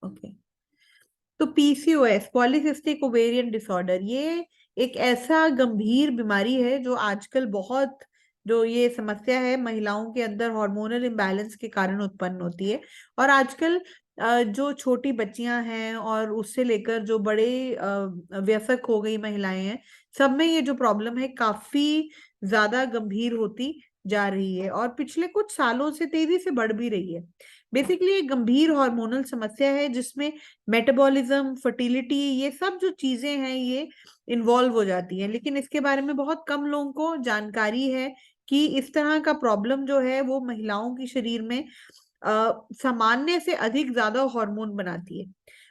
Okay. तो PCOS, polycystic ovarian disorder, ये एक ऐसा गंभीर बीमारी है जो आजकल बहुत, जो ये समस्या है महिलाओं के अंदर हार्मोनल इम्बैलेंस के कारण उत्पन्न होती है। और आजकल जो छोटी बच्चियां हैं और उससे लेकर जो बड़े वयस्क हो गई महिलाएं हैं, सब में ये जो प्रॉब्लम है काफी ज्यादा गंभीर होती जा रही है और पिछले कुछ सालों से तेजी से बढ़ भी रही है। बेसिकली एक गंभीर हार्मोनल समस्या है जिसमें मेटाबॉलिज्म, फर्टिलिटी, ये सब जो चीजें हैं ये इन्वॉल्व हो जाती हैं, लेकिन इसके बारे में बहुत कम लोगों को जानकारी है कि इस तरह का प्रॉब्लम जो है वो महिलाओं के शरीर में सामान्य से अधिक ज्यादा हार्मोन बनाती है।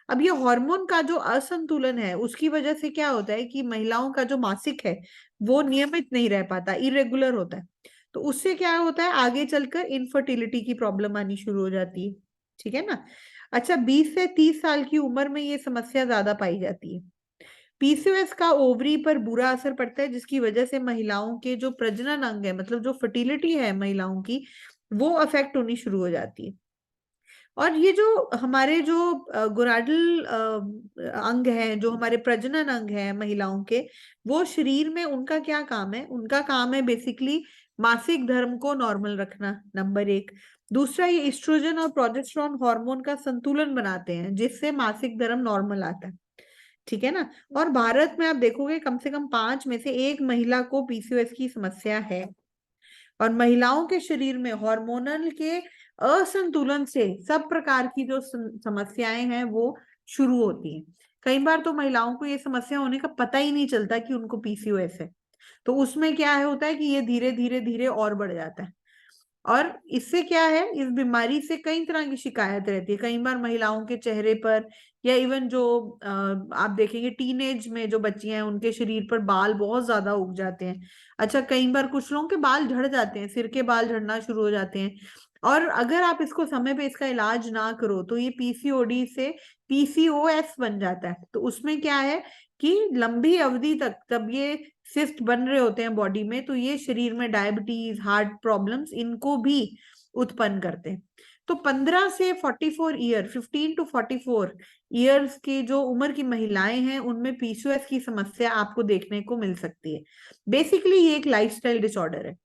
अब ये हार्मोन का जो असंतुलन है उसकी वजह से क्या होता है कि महिलाओं का जो मासिक है वो नियमित नहीं रह पाता, इरेगुलर होता है। तो उससे क्या होता है, आगे चलकर इनफर्टिलिटी की प्रॉब्लम आनी शुरू हो जाती है। ठीक है ना। अच्छा, 20 से 30 साल की उम्र में ये समस्या ज्यादा पाई जाती है। पीसीओएस का ओवरी पर बुरा असर पड़ता है जिसकी वजह से महिलाओं के जो प्रजनन अंग है, मतलब जो फर्टिलिटी है महिलाओं की, वो अफेक्ट होनी शुरू हो जाती है। और ये जो हमारे जो गोनाडल अंग हैं, जो हमारे प्रजनन अंग हैं महिलाओं के, वो शरीर में उनका क्या काम है, उनका काम है बेसिकली मासिक धर्म को नॉर्मल रखना, नंबर एक। दूसरा, ये एस्ट्रोजन और प्रोजेस्टेरॉन हार्मोन का संतुलन बनाते हैं जिससे मासिक धर्म नॉर्मल आता है। ठीक है ना। और भारत में आप देखोगे कम से कम 5 में से 1 महिला को पीसीओएस की समस्या है। और महिलाओं के शरीर में हार्मोनल के असंतुलन से सब प्रकार की जो समस्याएं हैं वो शुरू होती हैं। कई बार तो महिलाओं को ये समस्या होने का पता ही नहीं चलता कि उनको पीसीओएस है। तो उसमें क्या है, होता है कि ये धीरे धीरे धीरे और बढ़ जाता है। और इससे क्या है, इस बीमारी से कई तरह की शिकायत रहती है। कई बार महिलाओं के चेहरे पर, या इवन जो आप देखेंगे टीनेज में जो बच्चियां हैं उनके शरीर पर बाल बहुत ज्यादा उग जाते हैं। अच्छा, कई बार कुछ लोगों के बाल झड़ जाते हैं, सिर के बाल झड़ना शुरू हो जाते हैं। और अगर आप इसको समय पे इसका इलाज ना करो तो ये पीसीओडी से पीसीओएस बन जाता है। तो उसमें क्या है कि लंबी अवधि तक जब ये सिस्ट बन रहे होते हैं बॉडी में, तो ये शरीर में डायबिटीज, हार्ट प्रॉब्लम्स, इनको भी उत्पन्न करते हैं। तो 15 से 44 ईयर, 15 टू 44 ईयर्स की जो उम्र की महिलाएं हैं उनमें पीसीओएस की समस्या आपको देखने को मिल सकती है। बेसिकली ये एक लाइफस्टाइल डिसऑर्डर है।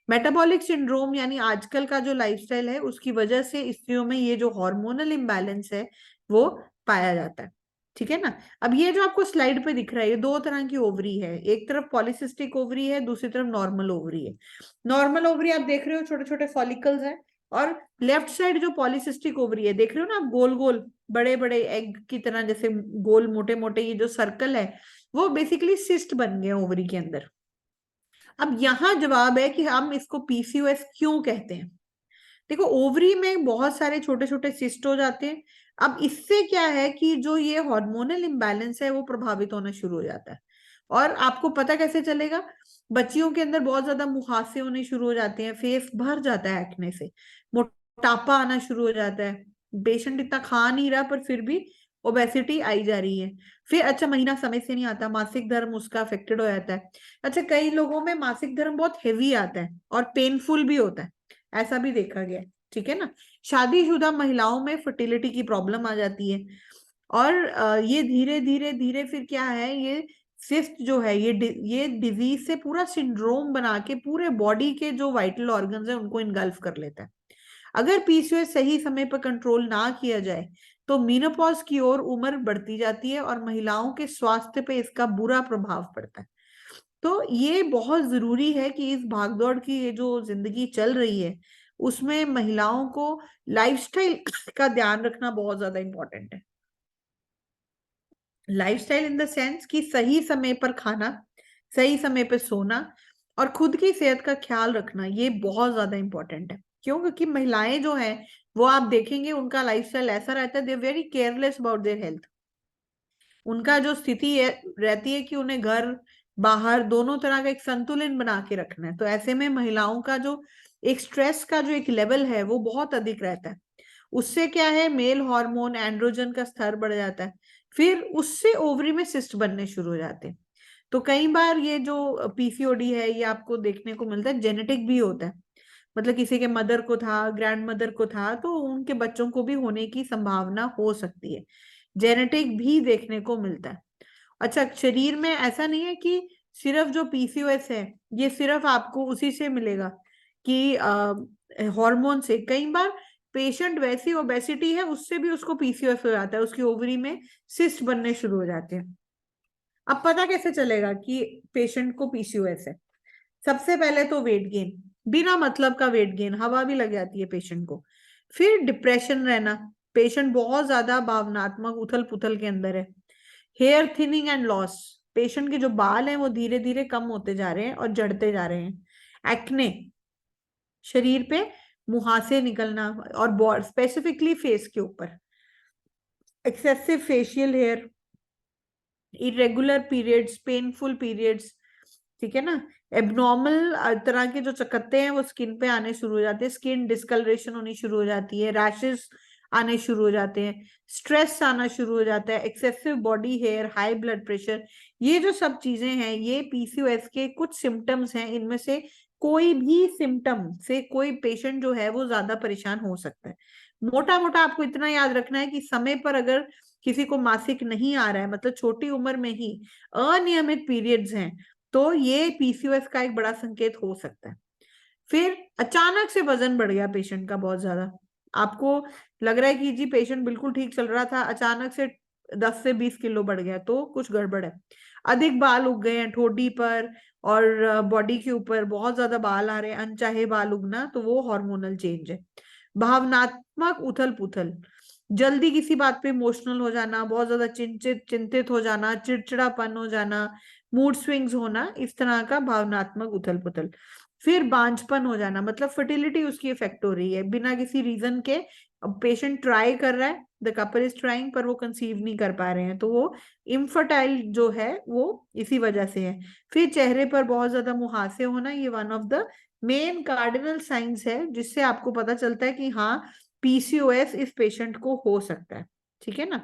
मेटाबॉलिक सिंड्रोम यानी आजकल का जो लाइफस्टाइल है उसकी वजह से स्त्रियों में ये जो हार्मोनल इम्बैलेंस है वो पाया जाता है। ठीक है ना। अब ये जो आपको स्लाइड पे दिख रहा है, ये 2 तरह की ओवरी है, एक तरफ पॉलिसिस्टिक ओवरी है, दूसरी तरफ नॉर्मल ओवरी है। नॉर्मल ओवरी आप देख रहे हो, छोटे छोटे फॉलिकल्स हैं। और लेफ्ट साइड जो पॉलिसिस्टिक ओवरी है, देख रहे हो ना आप, गोल गोल बड़े बड़े एग की तरह, जैसे गोल मोटे मोटे ये जो सर्कल है, वो बेसिकली सिस्ट बन गए ओवरी के अंदर। अब यहाँ जवाब है कि हम इसको पीसीओएस क्यों कहते हैं। देखो, ओवरी में बहुत सारे छोटे छोटे सिस्ट हो जाते हैं। अब इससे क्या है कि जो ये हार्मोनल इम्बैलेंस है वो प्रभावित होना शुरू हो जाता है। और आपको पता कैसे चलेगा, बच्चियों के अंदर बहुत ज्यादा मुहासे होने शुरू हो जाते हैं, फेस भर जाता है एक्ने से, मोटापा आना शुरू हो जाता है। पेशेंट इतना खा नहीं रहा पर फिर भी ओबेसिटी आई जा रही है। फिर अच्छा, महीना समय से नहीं आता, मासिक धर्म उसका अफेक्टेड हो जाता है। अच्छा, कई लोगों में मासिक धर्म बहुत हेवी आता है और पेनफुल भी होता है, ऐसा भी देखा गया है। ठीक है ना। शादीशुदा महिलाओं में फर्टिलिटी की प्रॉब्लम आ जाती है। और ये धीरे धीरे धीरे फिर क्या है, ये सिस्ट जो है ये डिजीज से पूरा सिंड्रोम बना के पूरे बॉडी के जो वाइटल ऑर्गन्स है उनको इनगल्फ कर लेता है। अगर पीसीओएस सही समय पर कंट्रोल ना किया जाए तो मीनोपॉज की ओर उम्र बढ़ती जाती है और महिलाओं के स्वास्थ्य पे इसका बुरा प्रभाव पड़ता है। तो ये बहुत जरूरी है कि इस भागदौड़ की ये जो जिंदगी चल रही है उसमें महिलाओं को लाइफस्टाइल का ध्यान रखना बहुत ज्यादा इंपॉर्टेंट है। लाइफस्टाइल इन द सेंस कि सही समय पर खाना, सही समय पर सोना और खुद की सेहत का ख्याल रखना, ये बहुत ज्यादा इंपॉर्टेंट है। क्यों? क्योंकि महिलाएं जो हैं वो आप देखेंगे उनका लाइफस्टाइल ऐसा रहता है, they very careless about their health. उनका जो स्थिति है रहती है कि उन्हें घर बाहर दोनों तरह का एक संतुलन बना के रखना है। तो ऐसे में महिलाओं का जो एक स्ट्रेस का जो एक लेवल है वो बहुत अधिक रहता है। उससे क्या है, मेल हार्मोन एंड्रोजन का स्तर बढ़ जाता है। फिर उससे ओवरी में सिस्ट बनने शुरू हो जाते हैं। तो कई बार ये जो पीसीओडी है ये आपको देखने को मिलता है, जेनेटिक भी होता है। मतलब किसी के मदर को था, ग्रैंड मदर को था, तो उनके बच्चों को भी होने की संभावना हो सकती है। जेनेटिक भी देखने को मिलता है। अच्छा, शरीर में ऐसा नहीं है कि सिर्फ जो पीसीओएस है ये सिर्फ आपको उसी से मिलेगा कि हार्मोन से। कई बार पेशेंट वैसी ओबेसिटी है उससे भी उसको पीसीओएस हो जाता है, उसकी ओवरी में सिस्ट बनने शुरू हो जाते हैं। अब पता कैसे चलेगा कि पेशेंट को पीसीओएस है? सबसे पहले तो वेट गेन, बिना मतलब का वेट गेन, हवा भी लग जाती है पेशेंट को। फिर डिप्रेशन रहना, पेशेंट बहुत ज्यादा भावनात्मक उथल पुथल के अंदर है। Hair thinning and loss, patient के जो बाल हैं वो धीरे धीरे कम होते जा रहे हैं और झड़ते जा रहे हैं। एक्ने, शरीर पे मुहासे निकलना, और स्पेसिफिकली फेस के ऊपर excessive facial hair, irregular periods, painful periods, ठीक है ना। एबनॉर्मल तरह के जो चकत्ते हैं वो स्किन पे आने शुरू हो जाते हैं, स्किन डिस्कलरेशन होनी शुरू हो जाती है, रैशेस आने शुरू हो जाते हैं, स्ट्रेस आना शुरू हो जाता है, excessive body hair, high blood pressure. ये जो सब चीजें हैं ये पीसीओएस के कुछ सिम्टम्स हैं। इनमें से कोई भी सिम्टम से कोई पेशेंट जो है वो ज्यादा परेशान हो सकता है। मोटा मोटा आपको इतना याद रखना है कि समय पर अगर किसी को मासिक नहीं आ रहा है, मतलब छोटी उम्र में ही अनियमित पीरियड्स हैं, तो ये पीसीओएस का एक बड़ा संकेत हो सकता है। फिर अचानक से वजन बढ़ गया पेशेंट का बहुत ज्यादा, आपको लग रहा है कि जी पेशेंट बिल्कुल ठीक चल रहा था, अचानक से 10 से 20 किलो बढ़ गया, तो कुछ गड़बड़ है। अधिक बाल उग गए हैं ठोडी पर और बॉडी के ऊपर बहुत ज्यादा बाल आ रहे हैं, अनचाहे बाल उगना, तो वो हार्मोनल चेंज है। भावनात्मक उथल पुथल, जल्दी किसी बात पे इमोशनल हो जाना, बहुत ज्यादा चिंतित चिंतित हो जाना, चिड़चिड़ापन हो जाना, मूड स्विंग्स होना, इस तरह का भावनात्मक उथल पुथल। फिर बांझपन हो जाना, मतलब फर्टिलिटी उसकी इफेक्ट हो रही है बिना किसी रीजन के। अब पेशेंट ट्राई कर रहा है, द कपल इज ट्राइंग, पर वो कंसीव नहीं कर पा रहे हैं, तो वो इनफर्टाइल जो है वो इसी वजह से है। फिर चेहरे पर बहुत ज्यादा मुहासे होना, ये one of the main cardinal science है जिससे आपको पता चलता है कि हाँ पीसीओएस इस पेशेंट को हो सकता है, ठीक है ना।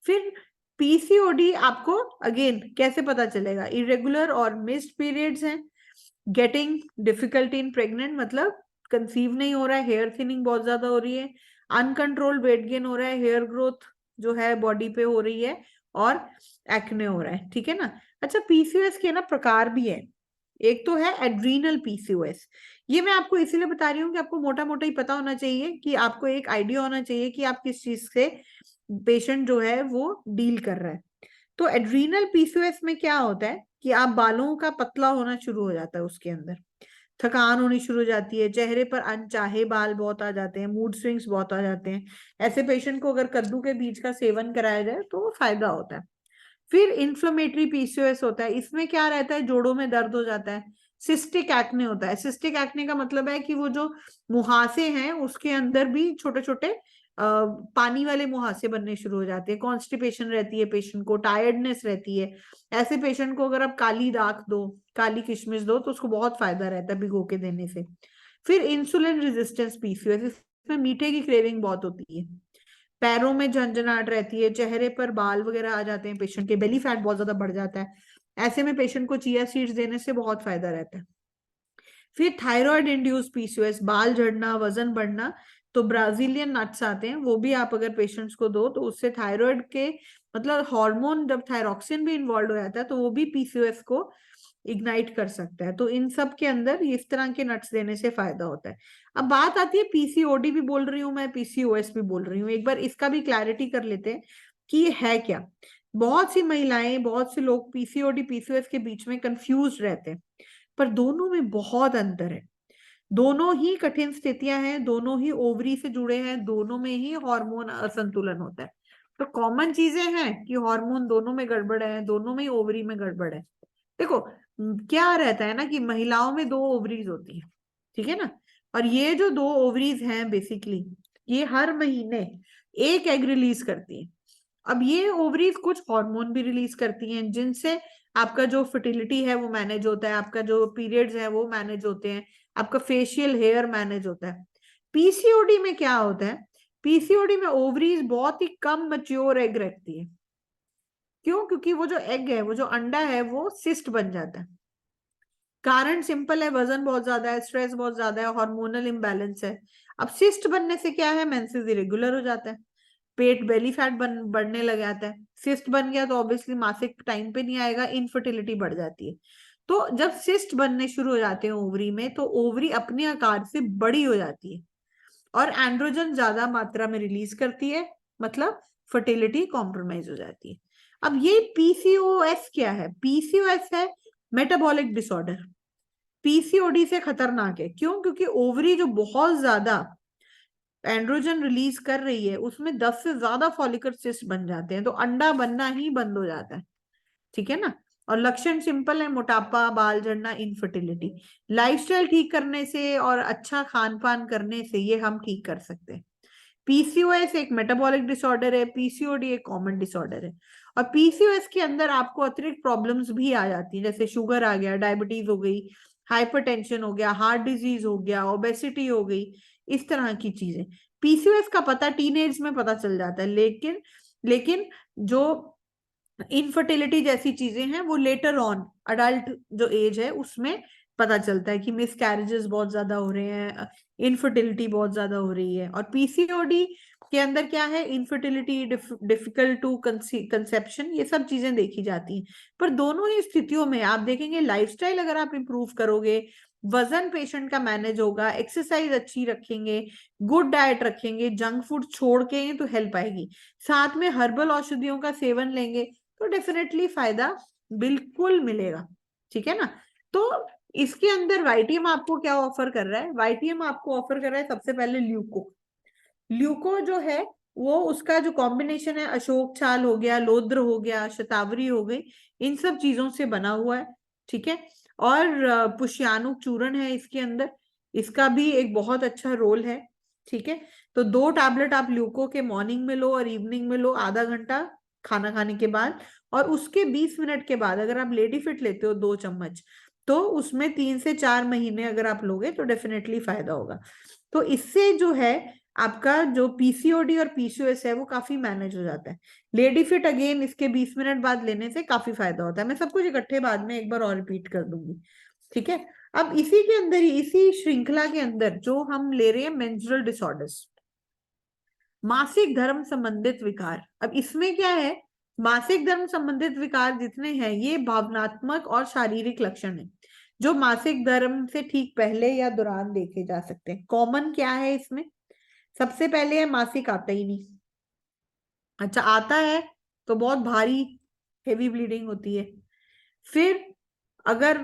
फिर पीसीओडी आपको अगेन कैसे पता चलेगा? इरेगुलर और मिस्ड पीरियड्स हैं, गेटिंग डिफिकल्टी इन प्रेग्नेंट, मतलब कंसीव नहीं हो रहा है, हेयर थिनिंग बहुत ज्यादा हो रही है, अनकंट्रोल्ड वेट गेन हो रहा है, हेयर ग्रोथ जो है बॉडी पे हो रही है, और एक्ने हो रहा है, ठीक है ना। अच्छा, पीसीओएस के ना प्रकार भी है। एक तो है एड्रीनल पीसीओएस, ये मैं आपको इसीलिए बता रही हूँ कि आपको मोटा मोटा ही पता होना चाहिए, कि आपको एक आइडिया होना चाहिए कि आप किस चीज से पेशेंट जो है वो डील कर रहा है। तो एड्रीनल पीसीओएस में क्या होता है कि आप बालों का पतला होना शुरू हो जाता है, उसके अंदर थकान होनी शुरू हो जाती है, चेहरे पर अनचाहे बाल बहुत आ जाते हैं, मूड स्विंग्स बहुत आ जाते हैं। ऐसे पेशेंट को अगर कद्दू के बीज का सेवन कराया जाए तो फायदा होता है। फिर इन्फ्लेमेटरी पीसीओएस होता है, इसमें क्या रहता है, जोड़ों में दर्द हो जाता है। सिस्टिक एक्ने होता है, सिस्टिक एक्ने का मतलब है कि वो जो मुहासे हैं उसके अंदर भी छोटे छोटे पानी वाले मुहासे बनने शुरू हो जाते हैं, कॉन्स्टिपेशन रहती है पेशेंट को, टायर्डनेस रहती है। ऐसे पेशेंट को अगर आप काली दाख दो, काली किशमिश दो, तो उसको बहुत फायदा रहता है भिगो के देने से। फिर इंसुलिन रेजिस्टेंस पीसीओएस, इसमें मीठे की क्रेविंग बहुत होती है, पैरों में झंझनाहट रहती है, चेहरे पर बाल वगैरह आ जाते हैं, पेशेंट के बेली फैट बहुत ज्यादा बढ़ जाता है। ऐसे में पेशेंट को चिया सीड्स देने से बहुत फायदा रहता है। फिर थायराइड इंड्यूस पीसीओएस, बाल झड़ना, वजन बढ़ना, तो ब्राजीलियन नट्स आते हैं, वो भी आप अगर पेशेंट्स को दो तो उससे थायराइड के, मतलब हार्मोन जब थायरॉक्सिन भी इन्वॉल्व हो जाता है तो वो भी पीसीओएस को इग्नाइट कर सकता है। तो इन सब के अंदर इस तरह के नट्स देने से फायदा होता है। अब बात आती है, पीसीओडी भी बोल रही हूँ मैं, पीसीओएस भी बोल रही हूँ, एक बार इसका भी क्लैरिटी कर लेते हैं कि ये है क्या। बहुत सी महिलाएं, बहुत से लोग पीसीओडी पीसीओएस के बीच में कंफ्यूज रहते हैं, पर दोनों में बहुत अंतर है। दोनों ही कठिन स्थितियां हैं, दोनों ही ओवरी से जुड़े हैं, दोनों में ही हार्मोन असंतुलन होता है। तो कॉमन चीजें हैं कि हार्मोन दोनों में गड़बड़ है, दोनों में ही ओवरी में गड़बड़ है। देखो क्या रहता है ना कि महिलाओं में दो ओवरीज होती है, ठीक है ना। और ये जो दो ओवरीज हैं बेसिकली, ये हर महीने एक एग रिलीज करती है। अब ये ओवरीज कुछ हार्मोन भी रिलीज करती हैं जिनसे आपका जो फर्टिलिटी है वो मैनेज होता है, आपका जो पीरियड्स है वो मैनेज होते हैं, आपका फेशियल हेयर मैनेज होता है। पीसीओडी में क्या होता है, पीसीओडी में ओवरीज बहुत ही कम मैच्योर एग रखती है। क्यों? क्योंकि वो जो एग है, वो जो अंडा है, वो सिस्ट बन जाता है। कारण सिंपल है, वजन बहुत ज्यादा है, स्ट्रेस बहुत ज्यादा है, हार्मोनल इम्बैलेंस है। अब सिस्ट बनने से क्या है, मेंसेस इरेगुलर हो जाता है, पेट बेली फैट बढ़ने लग जाता है। सिस्ट बन गया तो ऑब्वियसली मासिक टाइम पे नहीं आएगा, इनफर्टिलिटी बढ़ जाती है। तो जब सिस्ट बनने शुरू हो जाते हैं ओवरी में, तो ओवरी अपने आकार से बड़ी हो जाती है और एंड्रोजन ज्यादा मात्रा में रिलीज करती है, मतलब फर्टिलिटी कॉम्प्रोमाइज हो जाती है। अब ये पीसीओएस क्या है? पीसीओएस है मेटाबॉलिक डिसऑर्डर। पीसीओडी से खतरनाक है, क्यों? क्योंकि ओवरी जो बहुत ज्यादा एंड्रोजन रिलीज कर रही है, उसमें 10 से ज्यादा फॉलिकल सिस्ट बन जाते हैं, तो अंडा बनना ही बंद हो जाता है। ठीक है ना? और लक्षण सिंपल है, मोटापा, बाल झड़ना, इनफर्टिलिटी। लाइफस्टाइल ठीक करने से और अच्छा खान पान करने से ये हम ठीक कर सकते हैं। पीसीओएस एक मेटाबॉलिक डिसऑर्डर है, पीसीओडी एक कॉमन डिसऑर्डर है। और पीसीओएस के अंदर आपको अतिरिक्त प्रॉब्लम्स भी आ जाती हैं, जैसे शुगर आ गया, डायबिटीज हो गई, हाइपरटेंशन हो गया, हार्ट डिजीज हो गया, ओबेसिटी हो गई, इस तरह की चीजें। पीसीओएस का पता टीनेज में पता चल जाता है, लेकिन लेकिन जो इनफर्टिलिटी जैसी चीजें हैं वो लेटर ऑन अडल्ट जो एज है उसमें पता चलता है कि मिस कैरेजेस बहुत ज्यादा हो रहे हैं, इनफर्टिलिटी बहुत ज्यादा हो रही है। और पीसीओडी के अंदर क्या है, इनफर्टिलिटी, डिफिकल्ट टू कंसेप्शन, ये सब चीजें देखी जाती हैं। पर दोनों ही स्थितियों में आप देखेंगे लाइफस्टाइल अगर आप इंप्रूव करोगे, वजन पेशेंट का मैनेज होगा, एक्सरसाइज अच्छी रखेंगे, गुड डाइट रखेंगे, जंक फूड छोड़ के तो हेल्प आएगी, साथ में हर्बल औषधियों का सेवन लेंगे, तो डेफिनेटली फायदा बिल्कुल मिलेगा। ठीक है ना? तो इसके अंदर वाईटीएम आपको क्या ऑफर कर रहा है? वाईटीएम आपको ऑफर कर रहा है सबसे पहले ल्यूको। ल्यूको जो है वो उसका जो कॉम्बिनेशन है, अशोक छाल हो गया, लोद्र हो गया, शतावरी हो गई, इन सब चीजों से बना हुआ है। ठीक है? और पुष्यानुक चूर्ण है इसके अंदर, इसका भी एक बहुत अच्छा रोल है। ठीक है? तो 2 टैबलेट आप ल्यूको के मॉर्निंग में लो और इवनिंग में लो, आधा घंटा खाना खाने के बाद। और उसके 20 मिनट के बाद अगर आप लेडी फिट लेते हो 2 चम्मच, तो उसमें 3 से 4 महीने अगर आप लोगे तो डेफिनेटली फायदा होगा। तो इससे जो है आपका जो पीसीओडी और पीसीओएस है वो काफी मैनेज हो जाता है। लेडी फिट अगेन इसके 20 मिनट बाद लेने से काफी फायदा होता है। मैं सब कुछ इकट्ठे बाद में एक बार और रिपीट कर दूंगी। ठीक है? अब इसी के अंदर ही, इसी श्रृंखला के अंदर जो हम ले रहे हैं मेंस्ट्रुअल डिसऑर्डर्स, मासिक धर्म संबंधित विकार। अब इसमें क्या है, मासिक धर्म संबंधित विकार जितने हैं ये भावनात्मक और शारीरिक लक्षण है, जो मासिक धर्म से ठीक पहले या दौरान देखे जा सकते हैं। कॉमन क्या है इसमें? सबसे पहले है मासिक आता ही नहीं। अच्छा, आता है तो बहुत भारी हेवी ब्लीडिंग होती है। फिर अगर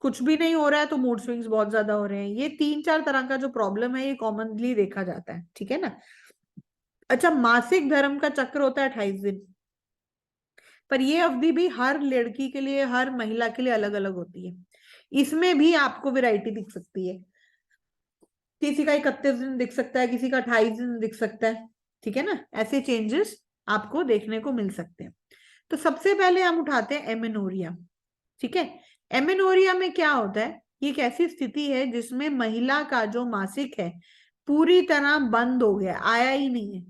कुछ भी नहीं हो रहा है तो मूड स्विंग्स बहुत ज्यादा हो रहे हैं। ये 3-4 तरह का जो प्रॉब्लम है ये कॉमनली देखा जाता है। ठीक है ना? अच्छा, मासिक धर्म का चक्र होता है 28 दिन, पर ये अवधि भी हर लड़की के लिए, हर महिला के लिए अलग अलग होती है। इसमें भी आपको वैरायटी दिख सकती है, किसी का 31 दिन दिख सकता है, किसी का 28 दिन दिख सकता है। ठीक है ना? ऐसे चेंजेस आपको देखने को मिल सकते हैं। तो सबसे पहले हम उठाते हैं एमेनोरिया। ठीक है? एमेनोरिया में क्या होता है? ये एक ऐसी स्थिति है जिसमें महिला का जो मासिक है पूरी तरह बंद हो गया, आया ही नहीं है।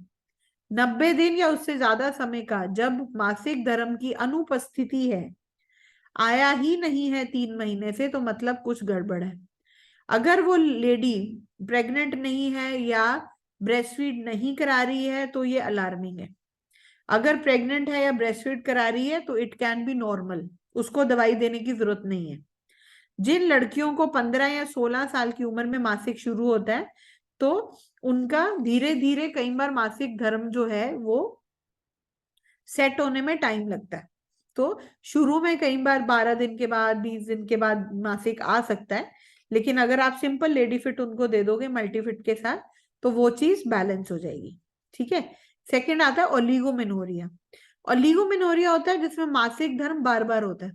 90 दिन या उससे ज्यादा समय का जब मासिक धर्म की अनुपस्थिति है, आया ही नहीं है 3 महीने से, तो मतलब कुछ गड़बड़ है। अगर वो लेडी प्रेग्नेंट नहीं है या ब्रेस्ट फीड नहीं करा रही है तो ये अलार्मिंग है। अगर प्रेग्नेंट है या ब्रेस्ट फीड करा रही है तो इट कैन बी नॉर्मल, उसको दवाई देने की जरूरत नहीं है। जिन लड़कियों को 15 या 16 साल की उम्र में मासिक शुरू होता है, तो उनका धीरे धीरे कई बार मासिक धर्म जो है वो सेट होने में टाइम लगता है। तो शुरू में कई बार 12 दिन के बाद, 20 दिन के बाद मासिक आ सकता है, लेकिन अगर आप सिंपल लेडी फिट उनको दे दोगे मल्टीफिट के साथ, तो वो चीज बैलेंस हो जाएगी। ठीक है? सेकंड आता है ओलिगोमेनोरिया। ओलिगोमेनोरिया होता है जिसमें मासिक धर्म बार बार होता है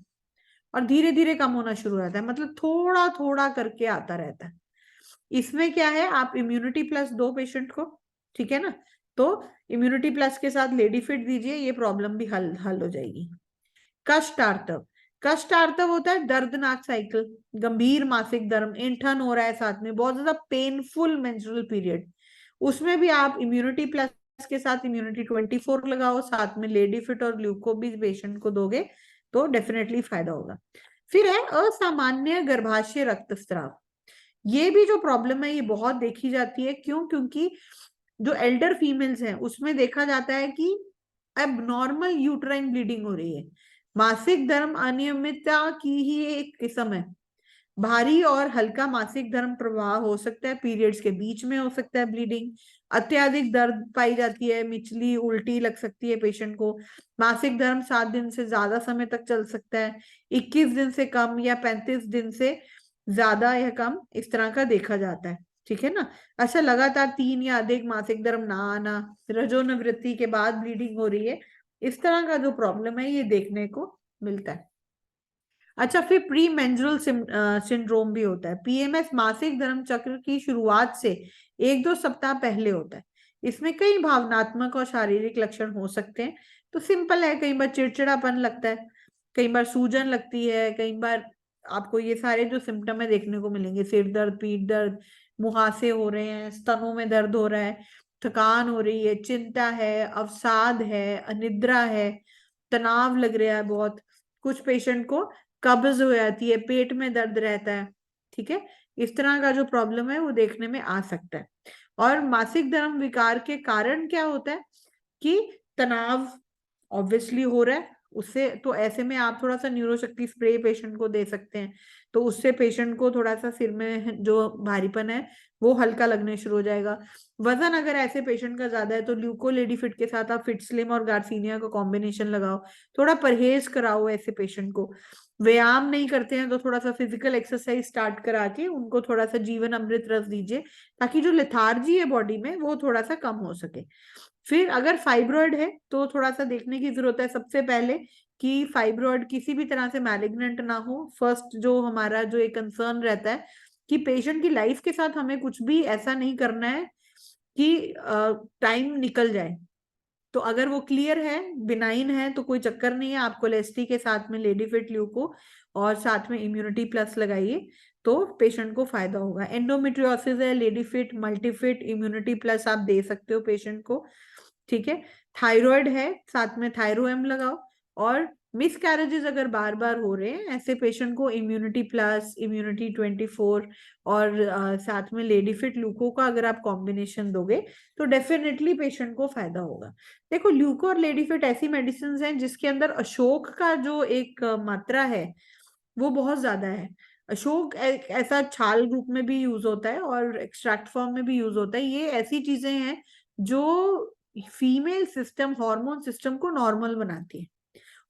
और धीरे धीरे कम होना शुरू हो जाता है, मतलब थोड़ा थोड़ा करके आता रहता है। इसमें क्या है, आप इम्यूनिटी प्लस दो पेशेंट को। ठीक है ना? तो इम्यूनिटी प्लस के साथ लेडी फिट दीजिए, ये प्रॉब्लम भी हल हल हो जाएगी। कष्ट आर्तव। कष्ट आर्तव होता है दर्दनाक साइकिल, गंभीर मासिक धर्म, इंठन हो रहा है, साथ में बहुत ज्यादा पेनफुल मेंस्ट्रुअल पीरियड। उसमें भी आप इम्यूनिटी प्लस के साथ इम्यूनिटी 24 लगाओ, साथ में लेडी फिट और ग्लूको भी पेशेंट को दोगे तो डेफिनेटली फायदा होगा। फिर है असामान्य गर्भाशय रक्तस्राव। ये भी जो प्रॉब्लम है ये बहुत देखी जाती है। क्यों? क्योंकि जो एल्डर फीमेल्स हैं उसमें देखा जाता है कि एबनॉर्मल यूट्राइन ब्लीडिंग हो रही है। मासिक धर्म अनियमितता की ही एक किस्म है। भारी और हल्का मासिक धर्म प्रवाह हो सकता है, पीरियड्स के बीच में हो सकता है ब्लीडिंग, अत्यधिक दर्द पाई जाती है, मिचली उल्टी लग सकती है पेशेंट को, मासिक धर्म 7 दिन से ज्यादा समय तक चल सकता है, 21 दिन से कम या 35 दिन से ज्यादा या कम इस तरह का देखा जाता है। ठीक है ना? अच्छा, लगातार 3 या अधिक मासिक धर्म ना आना, रजोनिवृत्ति के बाद ब्लीडिंग हो रही है, इस तरह का जो प्रॉब्लम है ये देखने को मिलता है। अच्छा, फिर प्री मेंस्ट्रुअल सिंड्रोम भी होता है। पीएमएस मासिक धर्म चक्र की शुरुआत से 1-2 सप्ताह पहले होता है। इसमें कई भावनात्मक और शारीरिक लक्षण हो सकते हैं। तो सिंपल है, कई बार चिड़चिड़ापन लगता है, कई बार सूजन लगती है, कई बार आपको ये सारे जो सिम्टम है देखने को मिलेंगे, सिर दर्द, पीठ दर्द, मुहासे हो रहे हैं, स्तनों में दर्द हो रहा है, थकान हो रही है, चिंता है, अवसाद है, अनिद्रा है, तनाव लग रहा है बहुत, कुछ पेशेंट को कब्ज हो जाती है, पेट में दर्द रहता है। ठीक है? इस तरह का जो प्रॉब्लम है वो देखने में आ सकता है। और मासिक धर्म विकार के कारण क्या होता है कि तनाव ऑब्वियसली हो रहा है उससे, तो ऐसे में आप थोड़ा सा न्यूरोशक्ति स्प्रे पेशेंट को दे सकते हैं, तो उससे पेशेंट को थोड़ा सा सिर में जो भारीपन है वो हल्का लगने शुरू हो जाएगा। वजन अगर ऐसे पेशेंट का ज्यादा है तो ल्यूकोलेडीफिट के साथ आप फिटस्लिम और गार्सिनिया का कॉम्बिनेशन लगाओ, थोड़ा परहेज कराओ ऐसे पेशेंट को। व्यायाम नहीं करते हैं तो थोड़ा सा फिजिकल एक्सरसाइज स्टार्ट करा के उनको थोड़ा सा जीवन अमृत रस दीजिए, ताकि जो लेथार्जी है बॉडी में वो थोड़ा सा कम हो सके। फिर अगर फाइब्रॉइड है तो थोड़ा सा देखने की जरूरत है सबसे पहले कि फाइब्रॉइड किसी भी तरह से मैलिग्नेंट ना हो। फर्स्ट जो हमारा जो एक कंसर्न रहता है कि पेशेंट की लाइफ के साथ हमें कुछ भी ऐसा नहीं करना है कि टाइम निकल जाए। तो अगर वो क्लियर है, बिनाइन है, तो कोई चक्कर नहीं है, आप कोलेस्टी के साथ में लेडीफिट ल्यूको और साथ में इम्यूनिटी प्लस लगाइए तो पेशेंट को फायदा होगा। एंडोमेट्रियोसिस है, लेडीफिट, मल्टीफिट, इम्यूनिटी प्लस आप दे सकते हो पेशेंट को। ठीक है? थायराइड है, साथ में थायरोएम लगाओ। और मिसकैरेजेस अगर बार बार हो रहे हैं ऐसे पेशेंट को इम्यूनिटी प्लस, इम्यूनिटी 24 और साथ में लेडीफिट ल्यूको का अगर आप कॉम्बिनेशन दोगे तो डेफिनेटली पेशेंट को फायदा होगा। देखो, ल्यूको और लेडीफिट ऐसी मेडिसिन हैं जिसके अंदर अशोक का जो एक मात्रा है वो बहुत ज्यादा है। अशोक एक ऐसा छाल रूप में भी यूज होता है और एक्सट्रैक्ट फॉर्म में भी यूज होता है। ये ऐसी चीजें हैं जो फीमेल सिस्टम, हार्मोन सिस्टम को नॉर्मल बनाती है।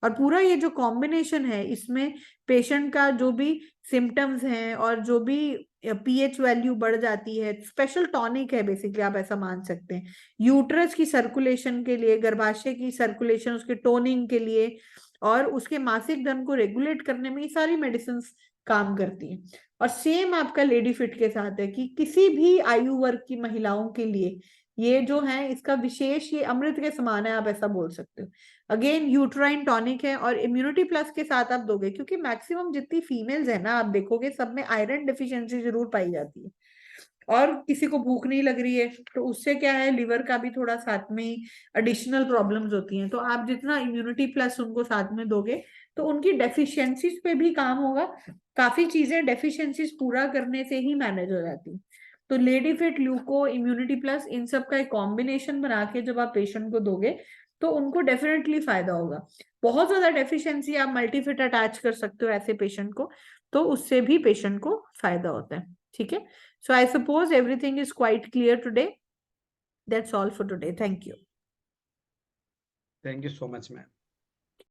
और पूरा ये जो कॉम्बिनेशन है इसमें पेशेंट का जो भी सिम्टम्स हैं और जो भी पीएच वैल्यू बढ़ जाती है, स्पेशल टॉनिक है बेसिकली, आप ऐसा मान सकते हैं। यूट्रस की सर्कुलेशन के लिए, गर्भाशय की सर्कुलेशन, उसके टोनिंग के लिए और उसके मासिक धर्म को रेगुलेट करने में ये सारी मेडिसिन काम करती हैं। और सेम आपका लेडी फिट के साथ है कि किसी भी आयु वर्ग की महिलाओं के लिए ये जो है इसका विशेष, ये अमृत के समान है, आप ऐसा बोल सकते हो। अगेन यूट्राइन टॉनिक है और इम्यूनिटी प्लस के साथ आप दोगे, क्योंकि मैक्सिमम जितनी फीमेल्स है ना आप देखोगे सब में आयरन डिफिशियंसी जरूर पाई जाती है। और किसी को भूख नहीं लग रही है तो उससे क्या है, लिवर का भी थोड़ा साथ में एडिशनल प्रॉब्लम्स होती हैं। तो आप जितना इम्यूनिटी प्लस उनको साथ में दोगे तो उनकी डेफिशिएंसीज पे भी काम होगा। काफी चीजें डेफिशिएंसीज पूरा करने से ही मैनेज हो जाती हैं। तो लेडी फिट, ल्यूको, इम्यूनिटी प्लस, इन सब का एक कॉम्बिनेशन बना के जब आप पेशेंट को दोगे तो उनको डेफिनेटली फायदा होगा। बहुत ज्यादा डेफिशिएंसी आप मल्टीफिट अटैच कर सकते हो ऐसे पेशेंट को, तो उससे भी पेशेंट को फायदा होता है। ठीक है? So I suppose everything is quite clear today. That's all for today. Thank you. Thank you so much, ma'am.